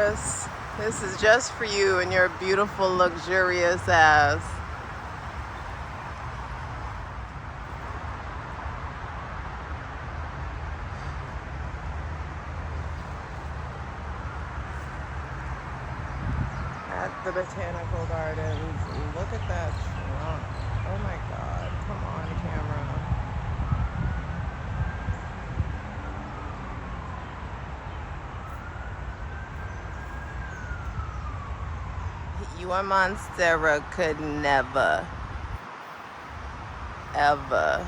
Taurus. This is just for you and your beautiful, luxurious ass. At the Botanical Gardens. Look at that trunk. Oh my God. Come on, camera. You and Monstera could never, ever.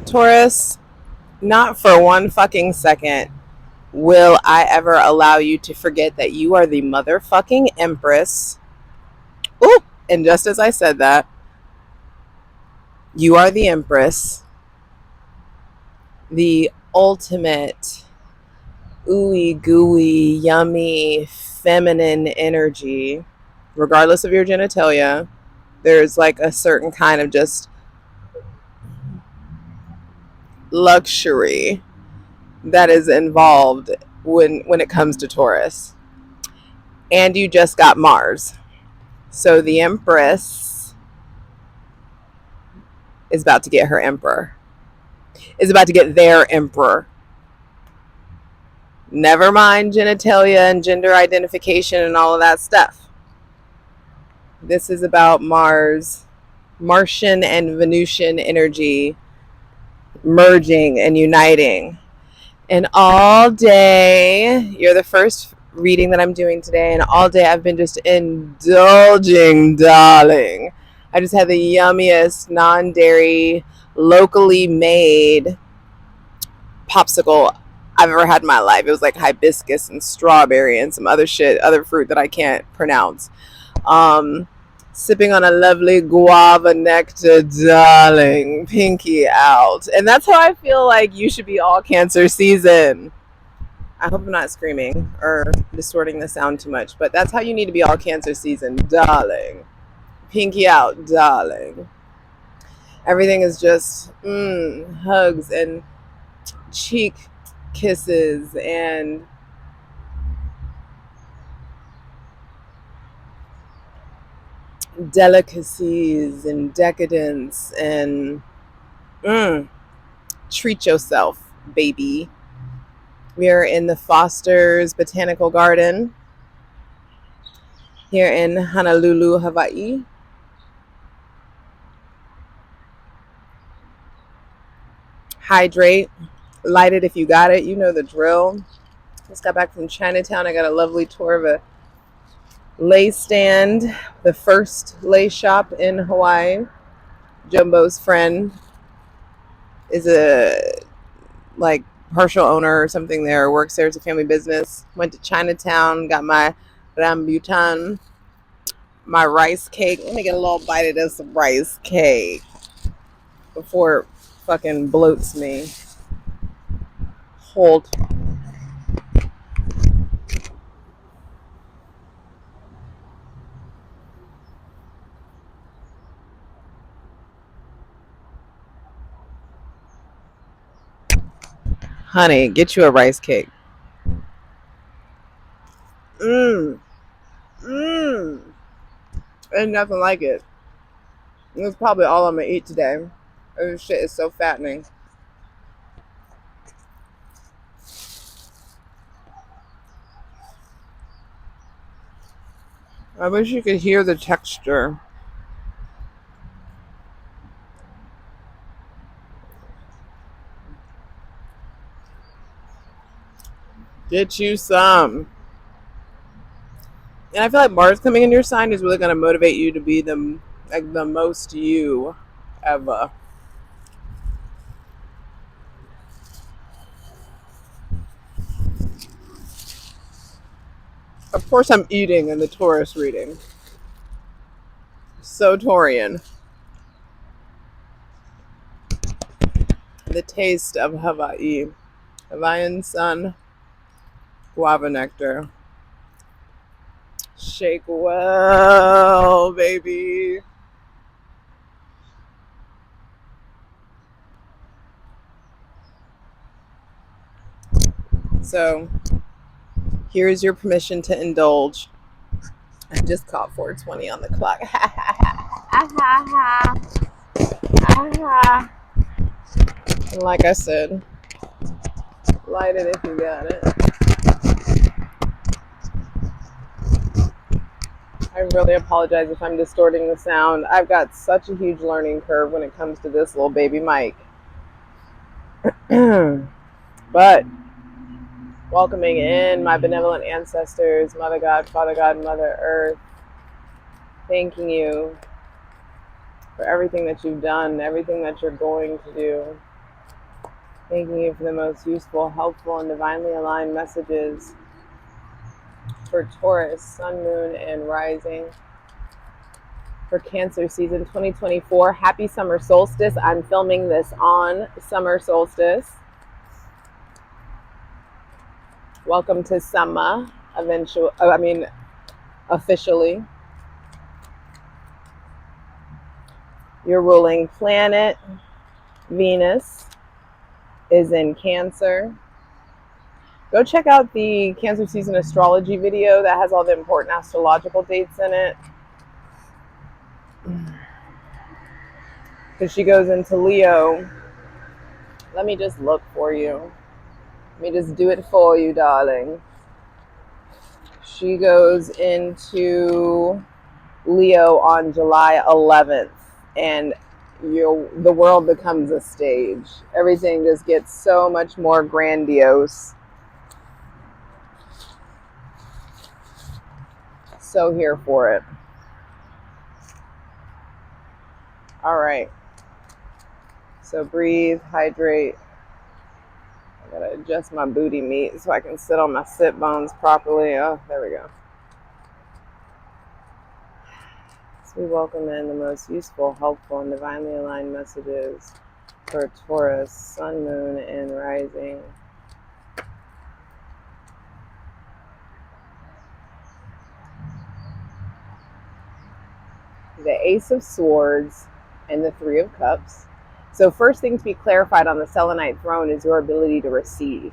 Taurus, not for one fucking second will I ever allow you to forget that you are the motherfucking Empress. Ooh, and just as I said that, you are the Empress, the ultimate ooey gooey, yummy, feminine energy. Regardless of your genitalia, there's like a certain kind of just luxury that is involved when it comes to Taurus. And you just got Mars. So the Empress is about to get her emperor. Is about to get their emperor. Never mind genitalia and gender identification and all of that stuff. This is about Mars, Martian and Venusian energy merging and uniting. And all day, you're the first reading that I'm doing today, and all day I've been just indulging, darling. I just had the yummiest non-dairy, locally made popsicle I've ever had in my life. It was like hibiscus and strawberry and some other shit, other fruit that I can't pronounce. Sipping on a lovely guava nectar, darling, pinky out. And that's how I feel like you should be all Cancer season. I hope I'm not screaming or distorting the sound too much, but that's how you need to be all Cancer season, darling. Pinky out, darling. Everything is just hugs and cheek kisses and delicacies and decadence and treat yourself, baby. We are in the Foster's Botanical Garden here in Honolulu, Hawaii. Hydrate, light it if you got it. You know the drill. Just got back from Chinatown. I got a lovely tour of a lace stand, the first lace shop in Hawaii. Jumbo's friend is a like partial owner or something there, works there. It's a family business. Went to Chinatown, got my rambutan, my rice cake. Let me get a little bite of this rice cake before it fucking bloats me. Hold. Honey, get you a rice cake. Mmm. Mmm. Ain't nothing like it. It's probably all I'm gonna eat today. This shit is so fattening. I wish you could hear the texture. Get you some. And I feel like Mars coming in your sign is really going to motivate you to be the most you ever. Of course, I'm eating in the Taurus reading. So Taurian. The taste of Hawaii. Hawaiian sun, guava nectar. Shake well, baby. So here's your permission to indulge. I just caught 4:20 on the clock. And like I said, light it if you got it. I really apologize if I'm distorting the sound. I've got such a huge learning curve when it comes to this little baby mic. But welcoming in my benevolent ancestors, Mother God, Father God, Mother Earth, thanking you for everything that you've done, everything that you're going to do. Thanking you for the most useful, helpful, and divinely aligned messages for Taurus, Sun, Moon, and Rising. For Cancer season 2024, happy summer solstice. I'm filming this on summer solstice. Welcome to summer, officially. Your ruling planet, Venus, is in Cancer. Go check out the Cancer season astrology video that has all the important astrological dates in it. Because she goes into Leo. Let me just look for you. Let me just do it for you, darling. She goes into Leo on July 11th, and the world becomes a stage. Everything just gets so much more grandiose. So here for it. All right. So breathe, hydrate. I gotta adjust my booty meat so I can sit on my sit bones properly. Oh, there we go. So we welcome in the most useful, helpful, and divinely aligned messages for Taurus, Sun, Moon, and Rising. The Ace of Swords and the Three of Cups. So first thing to be clarified on the selenite throne is your ability to receive.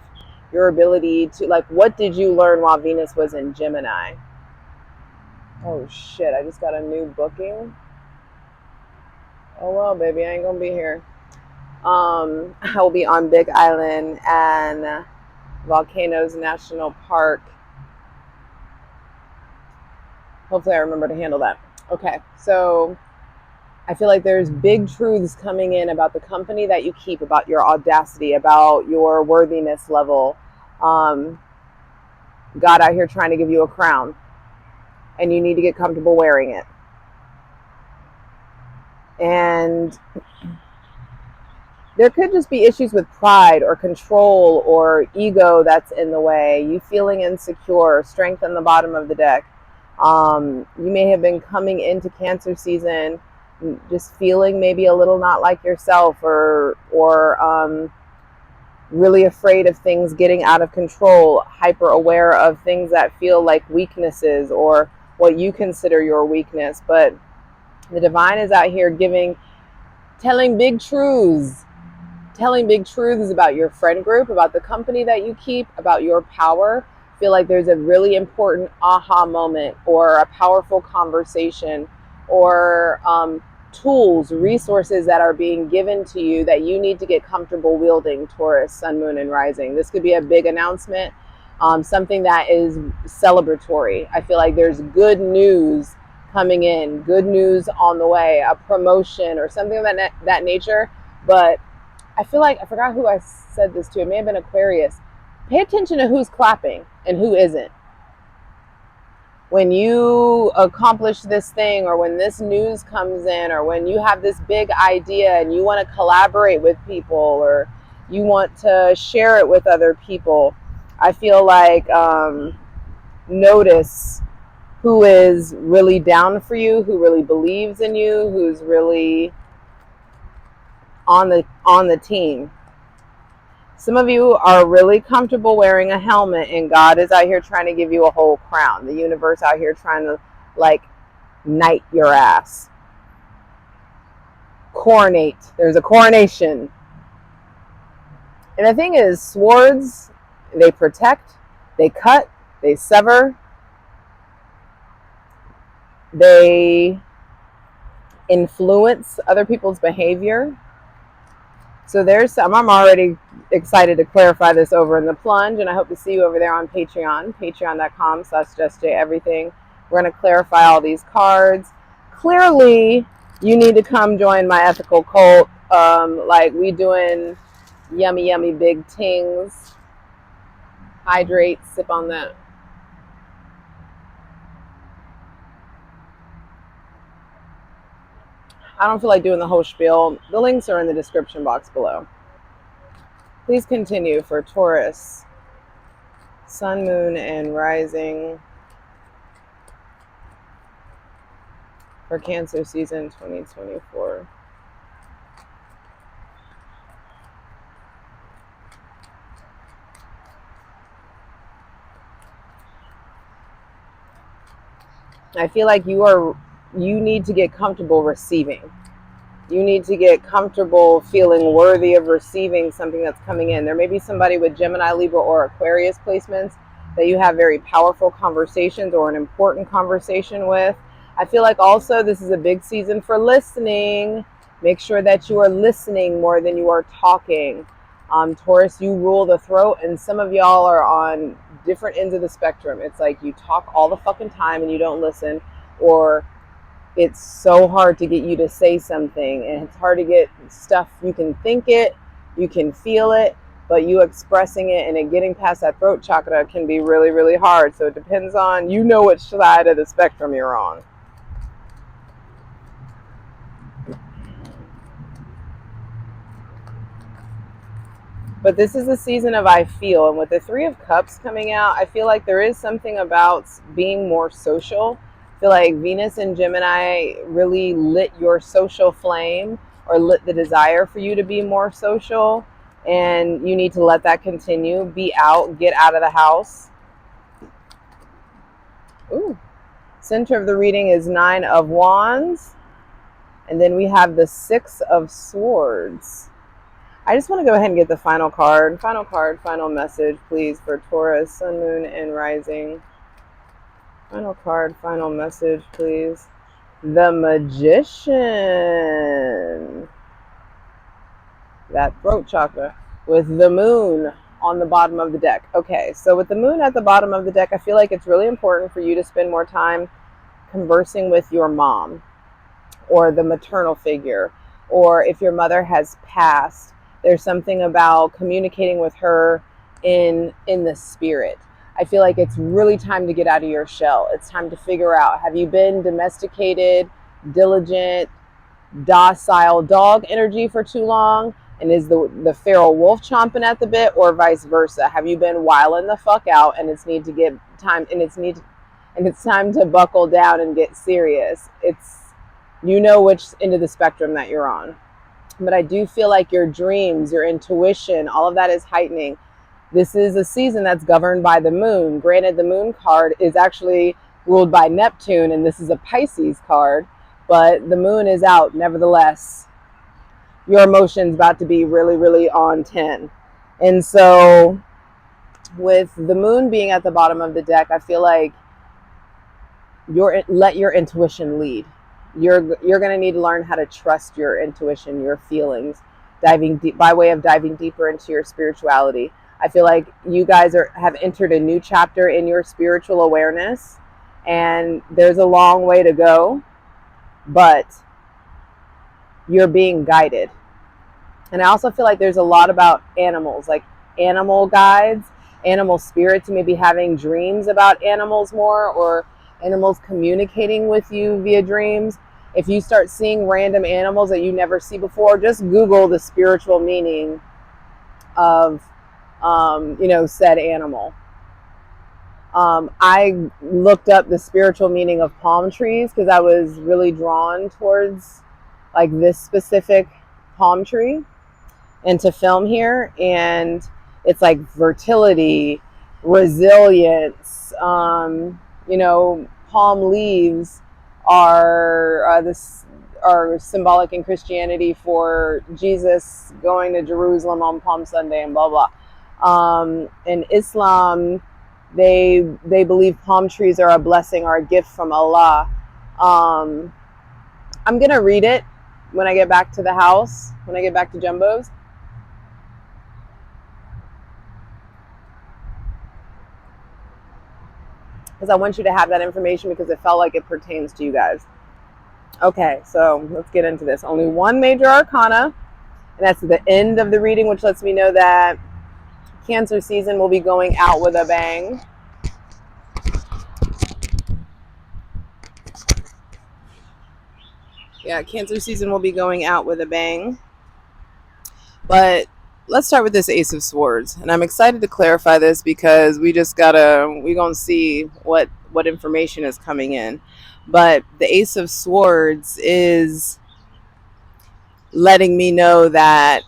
Your ability to, like, what did you learn while Venus was in Gemini? Oh shit, I just got a new booking. Oh well, baby, I ain't gonna be here. I will be on Big Island and Volcanoes National Park. Hopefully I remember to handle that. Okay, so I feel like there's big truths coming in about the company that you keep, about your audacity, about your worthiness level. God out here trying to give you a crown, and you need to get comfortable wearing it. And there could just be issues with pride or control or ego that's in the way. You feeling insecure, strength on the bottom of the deck. You may have been coming into Cancer season just feeling maybe a little not like yourself, or really afraid of things getting out of control, hyper aware of things that feel like weaknesses or what you consider your weakness. But the divine is out here telling big truths about your friend group, about the company that you keep, about your power. I feel like there's a really important aha moment or a powerful conversation or tools, resources that are being given to you that you need to get comfortable wielding, Taurus, Sun, Moon, and Rising. This could be a big announcement, something that is celebratory. I feel like there's good news coming in, good news on the way, a promotion or something of that nature. But I feel like, I forgot who I said this to, it may have been Aquarius. Pay attention to who's clapping and who isn't. When you accomplish this thing, or when this news comes in, or when you have this big idea and you want to collaborate with people, or you want to share it with other people, I feel like notice who is really down for you, who really believes in you, who's really on the team. Some of you are really comfortable wearing a helmet, and God is out here trying to give you a whole crown. The universe out here trying to like knight your ass. Coronate. There's a coronation. And the thing is, swords, they protect, they cut, they sever, they influence other people's behavior. So there's some, I'm already excited to clarify this over in the plunge, and I hope to see you over there on Patreon, patreon.com/JustJEverything. We're going to clarify all these cards. Clearly, you need to come join my ethical cult. Like we doing yummy, yummy big tings. Hydrate, sip on that. I don't feel like doing the whole spiel. The links are in the description box below. Please continue for Taurus, Sun, Moon, and Rising for Cancer season 2024. I feel like you need to get comfortable receiving. You need to get comfortable feeling worthy of receiving something that's coming in. There may be somebody with Gemini, Libra, or Aquarius placements that you have very powerful conversations or an important conversation with. I feel like also this is a big season for listening. Make sure that you are listening more than you are talking. Taurus, you rule the throat, and some of y'all are on different ends of the spectrum. It's like you talk all the fucking time and you don't listen, or it's so hard to get you to say something, and it's hard to get stuff. You can think it, you can feel it, but you expressing it and it getting past that throat chakra can be really, really hard. So it depends on, you know, which side of the spectrum you're on. But this is a season of I feel, and with the Three of Cups coming out, I feel like there is something about being more social. I feel like Venus and Gemini really lit your social flame, or lit the desire for you to be more social, and you need to let that continue. Be out, get out of the house. Ooh. Center of the reading is Nine of Wands, and then we have the Six of Swords. I just want to go ahead and get the final card. Final message, please, for Taurus, Sun, Moon, and Rising. Final card, final message, please. The Magician. That throat chakra with the moon on the bottom of the deck. Okay, so with the moon at the bottom of the deck, I feel like it's really important for you to spend more time conversing with your mom or the maternal figure, or if your mother has passed, there's something about communicating with her in the spirit. I feel like it's really time to get out of your shell. It's time to figure out, have you been domesticated, diligent, docile dog energy for too long? And is the feral wolf chomping at the bit, or vice versa? Have you been wilding the fuck out and it's time to buckle down and get serious? You know which end of the spectrum that you're on. But I do feel like your dreams, your intuition, all of that is heightening. This is a season that's governed by the moon. Granted, the moon card is actually ruled by Neptune, and this is a Pisces card, but the moon is out nevertheless. Your emotions about to be really, really on 10. And so with the moon being at the bottom of the deck, I feel like let your intuition lead. You're going to need to learn how to trust your intuition, your feelings, diving deep, by way of diving deeper into your spirituality. I feel like you guys have entered a new chapter in your spiritual awareness, and there's a long way to go, but you're being guided. And I also feel like there's a lot about animals, like animal guides, animal spirits, maybe having dreams about animals more, or animals communicating with you via dreams. If you start seeing random animals that you never see before, just Google the spiritual meaning of, said animal. I looked up the spiritual meaning of palm trees because I was really drawn towards like this specific palm tree. and to film here, and it's like fertility, resilience. Palm leaves are symbolic in Christianity for Jesus going to Jerusalem on Palm Sunday and blah blah. In Islam, they believe palm trees are a blessing or a gift from Allah. I'm gonna read it when I get back to the house, when I get back to Jumbo's. Because I want you to have that information because it felt like it pertains to you guys. Okay, so let's get into this. Only one major arcana, and that's the end of the reading, which lets me know that Cancer season will be going out with a bang. Yeah, Cancer season will be going out with a bang. But let's start with this Ace of Swords, and I'm excited to clarify this because we're gonna see what information is coming in. But the Ace of Swords is letting me know that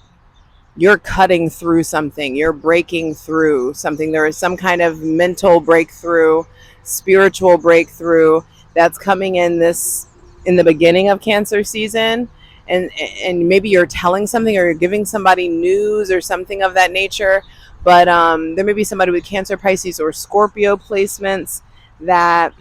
you're cutting through something, you're breaking through something. There is some kind of mental breakthrough, spiritual breakthrough that's coming in the beginning of Cancer season. And maybe you're telling something or you're giving somebody news or something of that nature. But there may be somebody with Cancer, Pisces, or Scorpio placements that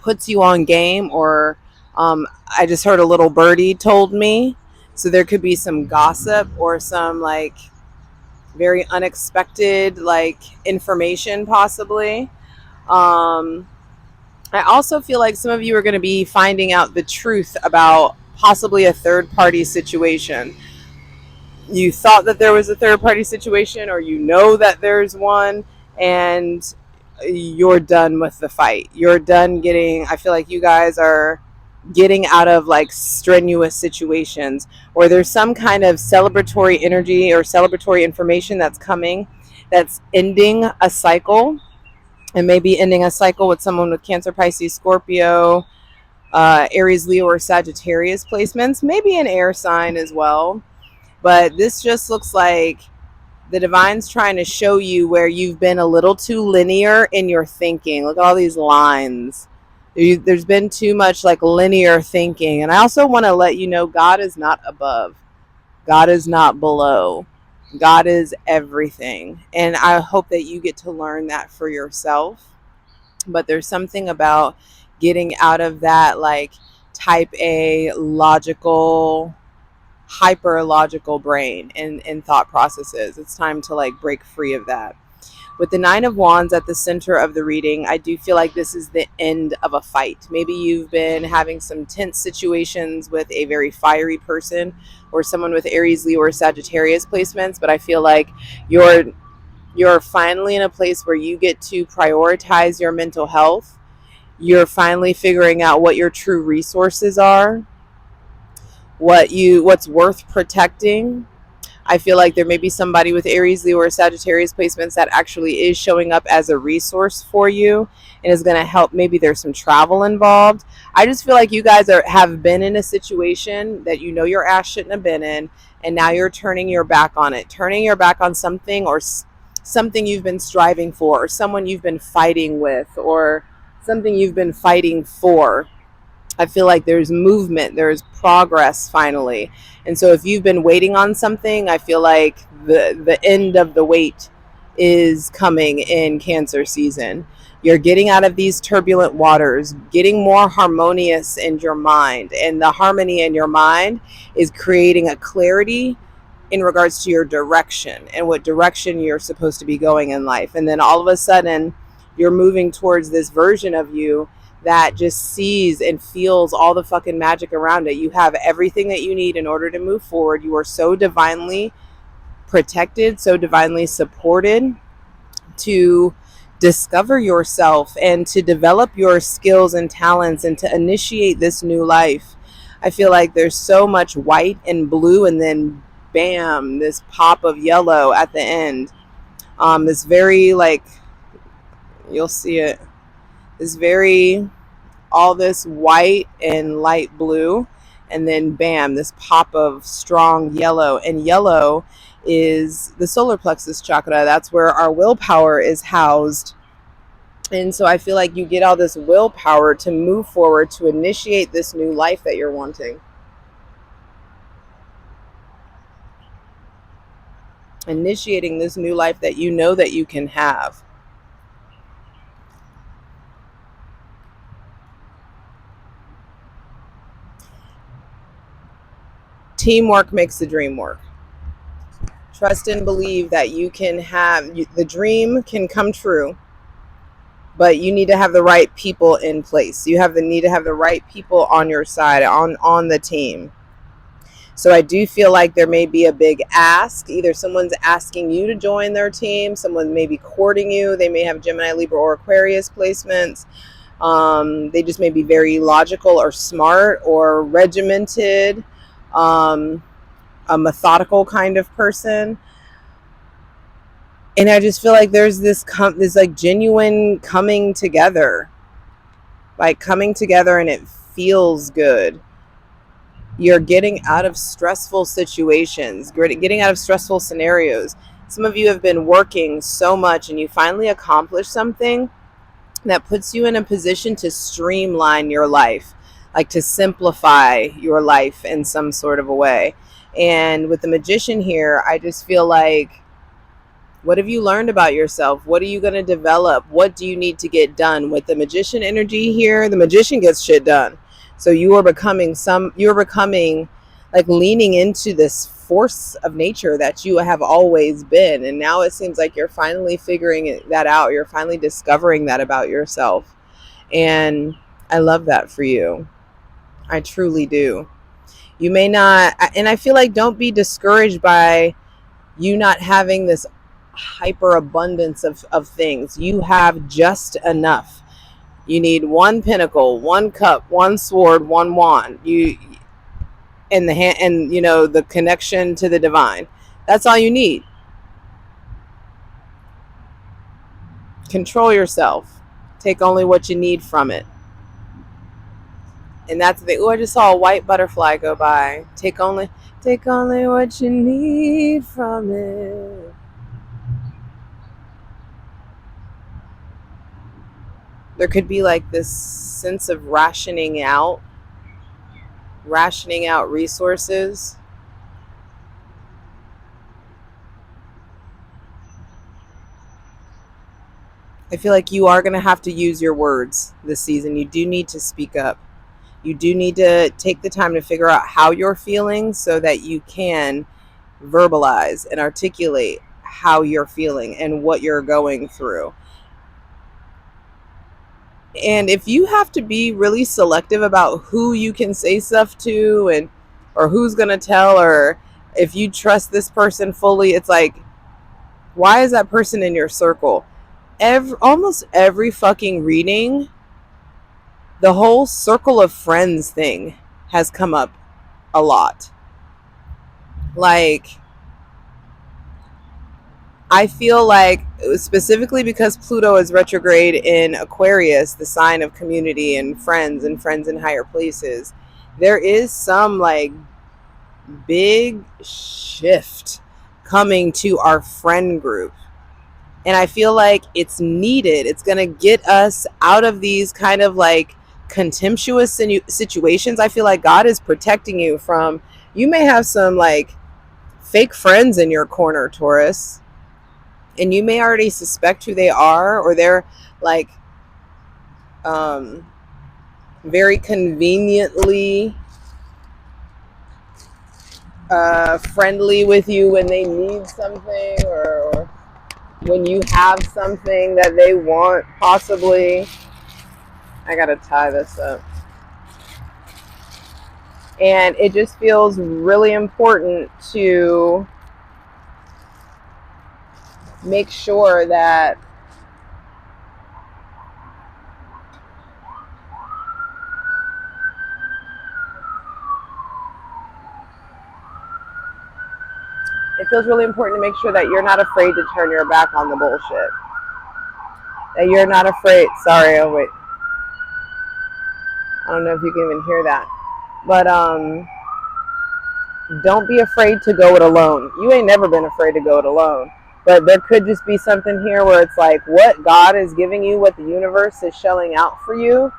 puts you on game, or I just heard a little birdie told me. So there could be some gossip or some like very unexpected like information possibly. I also feel like some of you are going to be finding out the truth about possibly a third party situation. You thought that there was a third party situation, or you know that there's one, and you're done with the fight. You're done getting, I feel like you guys are getting out of like strenuous situations, or there's some kind of celebratory energy or celebratory information that's coming that's ending a cycle, and maybe ending a cycle with someone with Cancer, Pisces, Scorpio, Aries, Leo, or Sagittarius placements, maybe an air sign as well. But this just looks like the divine's trying to show you where you've been a little too linear in your thinking. Look at all these lines. There's been too much like linear thinking. And I also want to let you know God is not above, God is not below, God is everything. And I hope that you get to learn that for yourself. But there's something about getting out of that like type A logical, hyper logical brain and thought processes. It's time to like break free of that. With the Nine of Wands at the center of the reading, I do feel like this is the end of a fight. Maybe you've been having some tense situations with a very fiery person or someone with Aries, Leo, or Sagittarius placements, but I feel like you're finally in a place where you get to prioritize your mental health. You're finally figuring out what your true resources are, what's worth protecting. I feel like there may be somebody with Aries, Leo, or Sagittarius placements that actually is showing up as a resource for you and is going to help. Maybe there's some travel involved. I just feel like you guys have been in a situation that you know your ass shouldn't have been in, and now you're turning your back on it, turning your back on something, or something you've been striving for, or someone you've been fighting with, or something you've been fighting for. I feel like there's movement, there's progress finally. And so if you've been waiting on something, I feel like the end of the wait is coming in Cancer season. You're getting out of these turbulent waters, getting more harmonious in your mind. And the harmony in your mind is creating a clarity in regards to your direction and what direction you're supposed to be going in life. And then all of a sudden, you're moving towards this version of you that just sees and feels all the fucking magic around it. You have everything that you need in order to move forward. You are so divinely protected, so divinely supported to discover yourself and to develop your skills and talents and to initiate this new life. I feel like there's so much white and blue, and then bam, this pop of yellow at the end. This very like, you'll see it, this very, all this white and light blue, and then bam, this pop of strong yellow. And yellow is the solar plexus chakra. That's where our willpower is housed. And so I feel like you get all this willpower to move forward, to initiate this new life that you're wanting. Initiating this new life that you know that you can have. Teamwork makes the dream work. Trust and believe that you can have, the dream can come true, but you need to have the right people in place. You need to have the right people on your side, on the team. So I do feel like there may be a big ask. Either someone's asking you to join their team, someone may be courting you. They may have Gemini, Libra, or Aquarius placements. They just may be very logical or smart or regimented, a methodical kind of person. And I just feel like there's this like genuine coming together, and it feels good. You're getting out of stressful situations, getting out of stressful scenarios. Some of you have been working so much and you finally accomplish something that puts you in a position to streamline your life, like to simplify your life in some sort of a way. And with the Magician here, I just feel like, what have you learned about yourself? What are you going to develop? What do you need to get done? With the Magician energy here, the Magician gets shit done. So you are becoming like leaning into this force of nature that you have always been. And now it seems like you're finally figuring that out. You're finally discovering that about yourself. And I love that for you. I truly do. You may not, and I feel like, don't be discouraged by you not having this hyper abundance of things. You have just enough. You need one pentacle, one cup, one sword, one wand. And the hand, and the connection to the divine. That's all you need. Control yourself. Take only what you need from it. And that's the, I just saw a white butterfly go by. Take only what you need from it. There could be like this sense of rationing out resources. I feel like you are going to have to use your words this season. You do need to speak up. You do need to take the time to figure out how you're feeling so that you can verbalize and articulate how you're feeling and what you're going through. And if you have to be really selective about who you can say stuff to, or who's going to tell, or if you trust this person fully, it's like, why is that person in your circle? Almost every fucking reading, the whole circle of friends thing has come up a lot. Like, I feel like, specifically because Pluto is retrograde in Aquarius, the sign of community and friends in higher places, there is some like big shift coming to our friend group. And I feel like it's needed. It's going to get us out of these kind of like contemptuous situations. I feel like God is protecting you from, you may have some like fake friends in your corner, Taurus, and you may already suspect who they are, or they're like very conveniently friendly with you when they need something, or when you have something that they want, possibly. I gotta tie this up. And it just feels really important to make sure that it feels really important to make sure that you're not afraid to turn your back on the bullshit. That you're not afraid. Sorry, oh wait. I don't know if you can even hear that. But don't be afraid to go it alone. You ain't never been afraid to go it alone. But there could just be something here where it's like what God is giving you, what the universe is shelling out for you,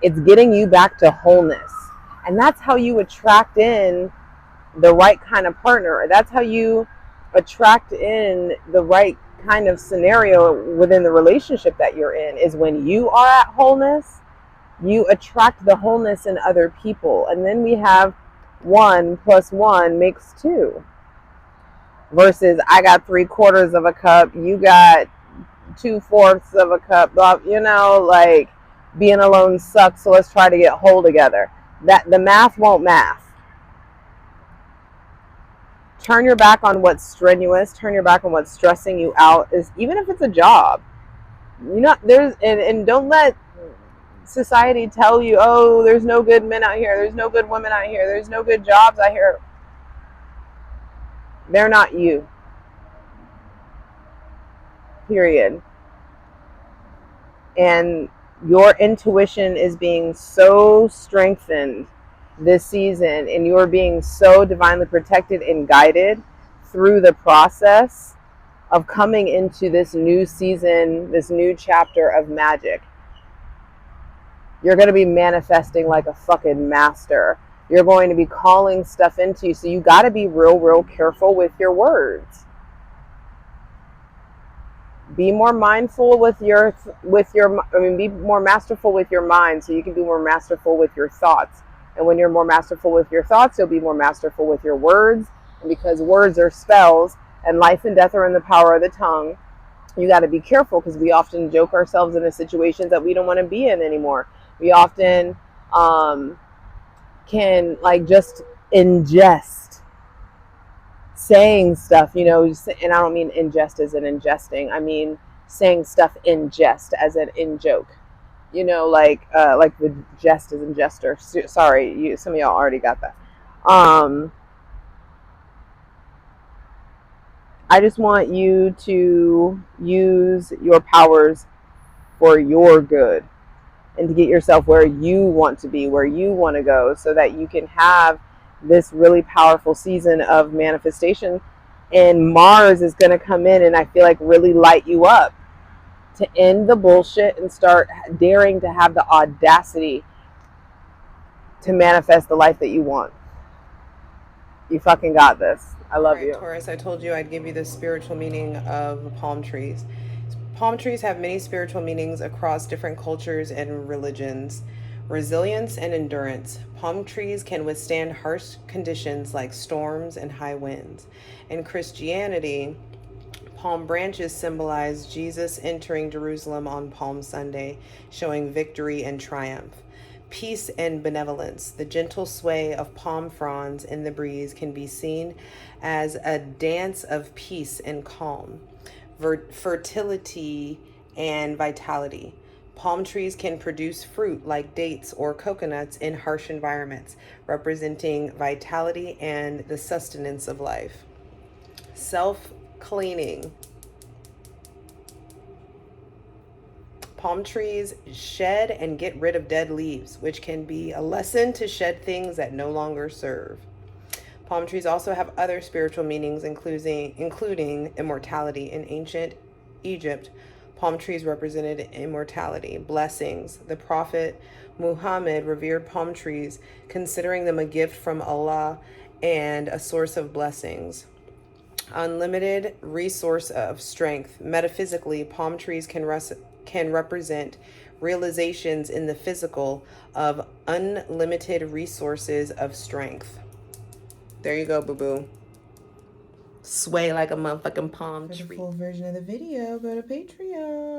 it's getting you back to wholeness. And that's how you attract in the right kind of partner. That's how you attract in the right kind of scenario within the relationship that you're in, is when you are at wholeness, you attract the wholeness in other people. And then we have 1 + 1 makes 2 versus I got 3/4 of a cup, you got 2/4 of a cup, you know, like being alone sucks, so let's try to get whole together. That the math won't math. Turn your back on what's strenuous, turn your back on what's stressing you out, is even if it's a job. You know, there's and don't let society tell you, oh, there's no good men out here, there's no good women out here, there's no good jobs out here. They're not you. Period. And your intuition is being so strengthened this season, and you're being so divinely protected and guided through the process of coming into this new season, this new chapter of magic. You're going to be manifesting like a fucking master. You're going to be calling stuff into you. So you got to be real careful with your words. Be more mindful with your be more masterful with your mind, so you can be more masterful with your thoughts. And when you're more masterful with your thoughts, you'll be more masterful with your words. And because words are spells, and life and death are in the power of the tongue, you got to be careful, because we often joke ourselves into situations that we don't want to be in anymore. We often can like just ingest saying stuff, you know, and I don't mean ingest as in ingesting. I mean saying stuff in jest as an in joke. You know, like the jest is in jester. Sorry, some of y'all already got that. I just want you to use your powers for your good, and to get yourself where you want to be, where you want to go, so that you can have this really powerful season of manifestation. And Mars is going to come in and I feel like really light you up to end the bullshit and start daring to have the audacity to manifest the life that you want. You fucking got this. I love you. Taurus, I told you I'd give you the spiritual meaning of palm trees. Palm trees have many spiritual meanings across different cultures and religions. Resilience and endurance. Palm trees can withstand harsh conditions like storms and high winds. In Christianity, palm branches symbolize Jesus entering Jerusalem on Palm Sunday, showing victory and triumph. Peace and benevolence. The gentle sway of palm fronds in the breeze can be seen as a dance of peace and calm. Fertility and vitality. Palm trees can produce fruit like dates or coconuts in harsh environments, representing vitality and the sustenance of life. Self-cleaning. Palm trees shed and get rid of dead leaves, which can be a lesson to shed things that no longer serve. Palm trees also have other spiritual meanings, including immortality. In ancient Egypt, palm trees represented immortality, blessings. The Prophet Muhammad revered palm trees, considering them a gift from Allah and a source of blessings. Unlimited resource of strength. Metaphysically, palm trees can represent realizations in the physical of unlimited resources of strength. There you go, boo-boo. Sway like a motherfucking palm tree. For the full version of the video, go to Patreon.